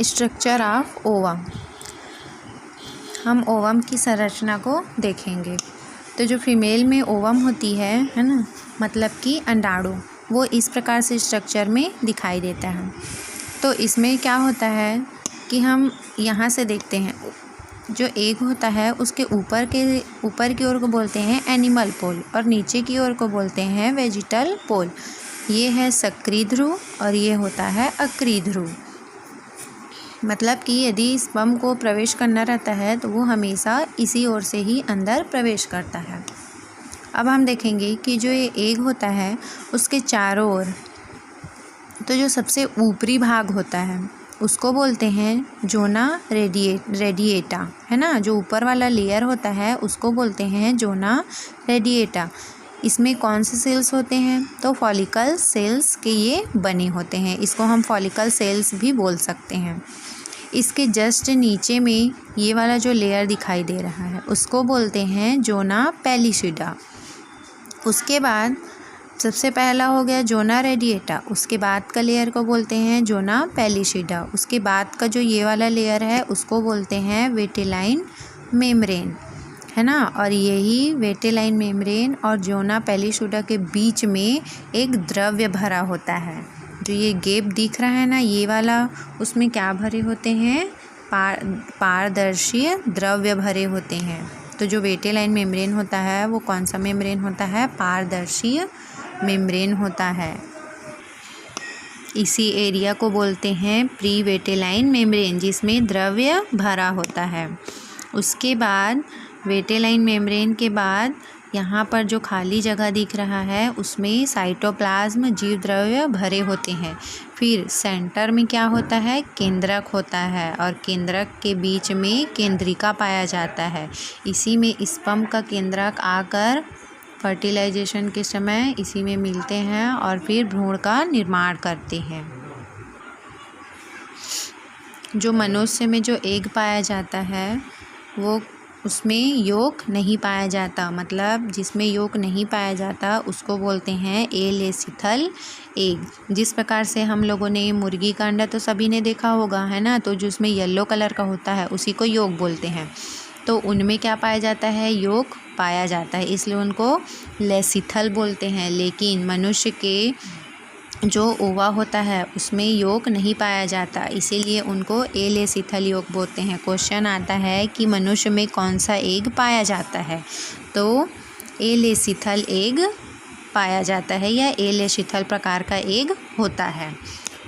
Structure of ovum. हम ovum की संरचना को देखेंगे। तो जो फीमेल में ओवम होती है ना, मतलब कि अंडाणु, वो इस प्रकार से स्ट्रक्चर में दिखाई देता है। तो इसमें क्या होता है कि हम यहाँ से देखते हैं, जो एग होता है उसके ऊपर की ओर को बोलते हैं एनिमल पोल और नीचे की ओर को बोलते हैं वेजिटल पोल। ये है सक्रिय ध्रुव और ये होता है अक्रिय ध्रुव। मतलब कि यदि स्पर्म को प्रवेश करना रहता है तो वो हमेशा इसी ओर से ही अंदर प्रवेश करता है। अब हम देखेंगे कि जो ये एग होता है उसके चारों ओर, तो जो सबसे ऊपरी भाग होता है उसको बोलते हैं जोना रेडिएटा, है ना। जो ऊपर वाला लेयर होता है उसको बोलते हैं जोना रेडिएटा। इसमें कौन से सेल्स होते हैं? तो फॉलिकल सेल्स के ये बने होते हैं। इसको हम फॉलिकल सेल्स भी बोल सकते हैं। इसके जस्ट नीचे में ये वाला जो लेयर दिखाई दे रहा है उसको बोलते हैं जोना पेलिसिडा। उसके बाद सबसे पहला हो गया जोना रेडिएटा, उसके बाद का लेयर को बोलते हैं जोना पेलिसिडा। उसके बाद का जो ये वाला लेयर है उसको बोलते हैं वेटेलाइन मेम्ब्रेन, है ना। और यही वेटेलाइन मेम्ब्रेन और जोना पेलिसिडा के बीच में एक द्रव्य भरा होता है। जो ये गैप दिख रहा है ना, ये वाला, उसमें क्या भरे होते हैं? पारदर्शी द्रव्य भरे होते हैं। तो जो वेटेलाइन मेम्ब्रेन होता है वो कौन सा मेम्ब्रेन होता है? पारदर्शी मेम्ब्रेन होता है। इसी एरिया को बोलते हैं प्री वेटेलाइन मेम्ब्रेन, जिसमें द्रव्य भरा होता है। उसके बाद वेटेलाइन मेम्ब्रेन के बाद यहाँ पर जो खाली जगह दिख रहा है उसमें साइटोप्लाज्म जीव द्रव्य भरे होते हैं। फिर सेंटर में क्या होता है? केंद्रक होता है और केंद्रक के बीच में केंद्रिका पाया जाता है। इसी में स्पर्म का केंद्रक आकर फर्टिलाइजेशन के समय इसी में मिलते हैं और फिर भ्रूण का निर्माण करते हैं। जो मनुष्य में जो एग पाया जाता है वो उसमें योक नहीं पाया जाता, मतलब जिसमें योक नहीं पाया जाता उसको बोलते हैं एलेसिथल एग। जिस प्रकार से हम लोगों ने मुर्गी का अंडा तो सभी ने देखा होगा, है ना। तो जो उसमें येलो कलर का होता है उसी को योक बोलते हैं। तो उनमें क्या पाया जाता है? योक पाया जाता है, इसलिए उनको लेसिथल बोलते हैं। लेकिन मनुष्य के जो ओवा होता है उसमें योक नहीं पाया जाता, इसीलिए उनको एलेसिथल योक बोलते हैं। क्वेश्चन आता है कि मनुष्य में कौन सा एग पाया जाता है? तो एलेसिथल एग पाया जाता है या एलेसिथल प्रकार का एग होता है।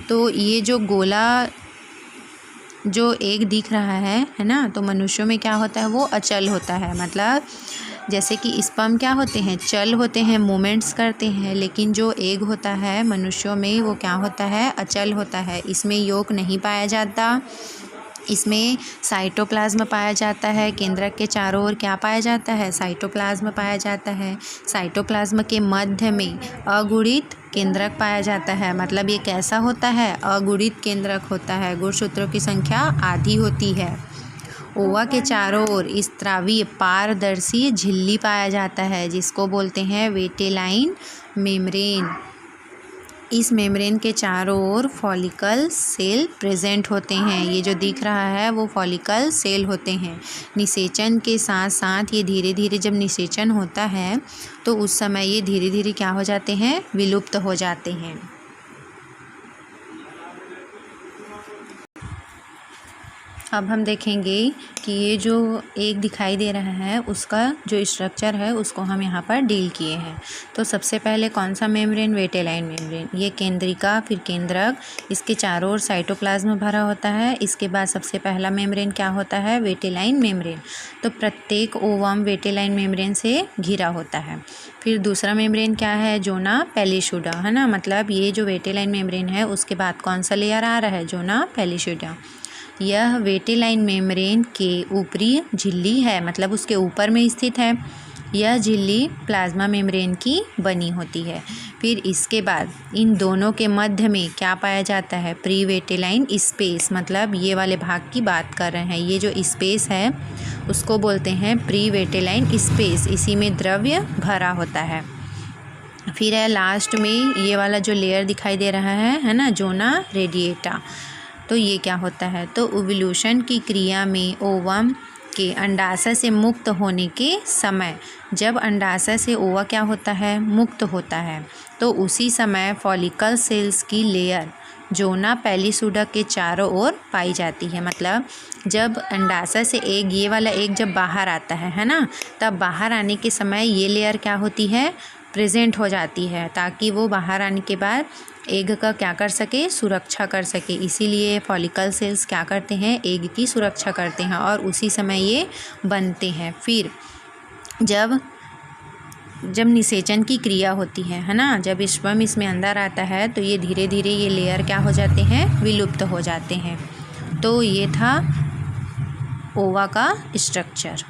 तो ये जो गोला जो एग दिख रहा है ना, तो मनुष्यों में क्या होता है? वो अचल होता है। मतलब जैसे कि स्पर्म क्या होते हैं? चल होते हैं, मूवमेंट्स करते हैं। लेकिन जो एग होता है मनुष्यों में वो क्या होता है? अचल होता है। इसमें योक नहीं पाया जाता। इसमें साइटोप्लाज्म पाया जाता है। केंद्रक के चारों ओर क्या पाया जाता है? साइटोप्लाज्म पाया जाता है। साइटोप्लाज्म के मध्य में अगुणित केंद्रक पाया जाता है। मतलब ये कैसा होता है? अगुणित केंद्रक होता है। गुणसूत्रों की संख्या आधी होती है। ओवा के चारों ओर स्त्रावी पारदर्शी झिल्ली पाया जाता है, जिसको बोलते हैं वेटेलाइन मेम्ब्रेन। इस मेम्ब्रेन के चारों ओर फॉलिकल सेल प्रेजेंट होते हैं। ये जो दिख रहा है वो फॉलिकल सेल होते हैं। निषेचन के साथ साथ ये धीरे धीरे जब निषेचन होता है तो उस समय ये धीरे धीरे क्या हो जाते हैं? विलुप्त हो जाते हैं। अब हम देखेंगे कि ये जो एग दिखाई दे रहा है उसका जो स्ट्रक्चर है उसको हम यहाँ पर डील किए हैं। तो सबसे पहले कौन सा मेम्ब्रेन? वेटेलाइन मेम्ब्रेन। ये केंद्रिका, फिर केंद्रक, इसके चारों ओर साइटोप्लाज्म भरा होता है। इसके बाद सबसे पहला मेम्ब्रेन क्या होता है? वेटेलाइन मेम्ब्रेन। तो प्रत्येक ओवम वेटेलाइन मेम्ब्रेन से घिरा होता है। फिर दूसरा मेम्ब्रेन क्या है? जोना पेलिसिडा, है ना। मतलब ये जो वेटेलाइन मेम्ब्रेन है उसके बाद कौन सा लेयर आ रहा है? Zona pellucida. यह वेटेलाइन मेम्ब्रेन के ऊपरी झिल्ली है, मतलब उसके ऊपर में स्थित है। यह झिल्ली प्लाज्मा मेम्ब्रेन की बनी होती है। फिर इसके बाद इन दोनों के मध्य में क्या पाया जाता है? प्री वेटेलाइन स्पेस, मतलब ये वाले भाग की बात कर रहे हैं। ये जो स्पेस है उसको बोलते हैं प्री वेटेलाइन स्पेस। इसी में द्रव्य भरा होता है। फिर है लास्ट में ये वाला जो लेयर दिखाई दे रहा है ना, जोना रेडिएटा। तो ये क्या होता है, तो ओव्यूलेशन की क्रिया में ओवम के अंडाशय से मुक्त होने के समय, जब अंडाशय से ओवा क्या होता है, मुक्त होता है, तो उसी समय फॉलिकल सेल्स की लेयर जोना पेलिसुडा के चारों ओर पाई जाती है। मतलब जब अंडाशय से एग, ये वाला एग जब बाहर आता है ना, तब बाहर आने के समय ये लेयर क्या होती है, प्रेजेंट हो जाती है, ताकि वो बाहर आने के बाद एग का क्या कर सके, सुरक्षा कर सके। इसीलिए फॉलिकल सेल्स क्या करते हैं, एग की सुरक्षा करते हैं और उसी समय ये बनते हैं। फिर जब निषेचन की क्रिया होती है ना, जब स्पर्म इसमें अंदर आता है तो ये धीरे धीरे ये लेयर क्या हो जाते हैं, विलुप्त हो जाते हैं। तो ये था ओवा का स्ट्रक्चर।